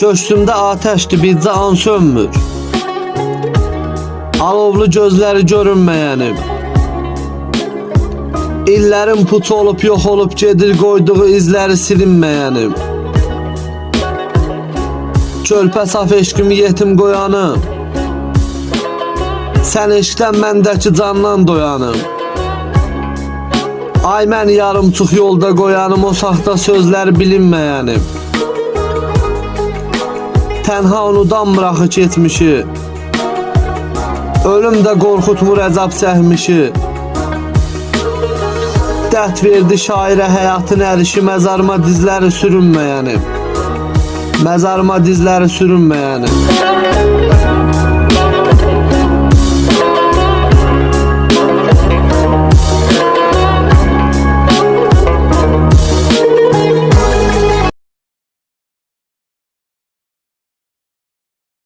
Köşkümdə atəşdir, bircə an sönmür. Alovlu gözləri görünməyənim. İllərin puç olub, yox olub gedir, qoyduğu izləri silinməyənim. Körpə saf eşqimi yetim qoyanım. Sən eşqdən məndəki candan doyanım. Ay mən yarımçıq yolda qoyanım, o saxta sözlər bilinməyənim. Tənha unudanmır axı keçmişi. Ölüm də qorxutmur əzab çəkmişi. Dərd verdi şairə həyatın ərişi, məzarıma dizləri sürünməyənim. Məzarıma dizləri sürünməyənim.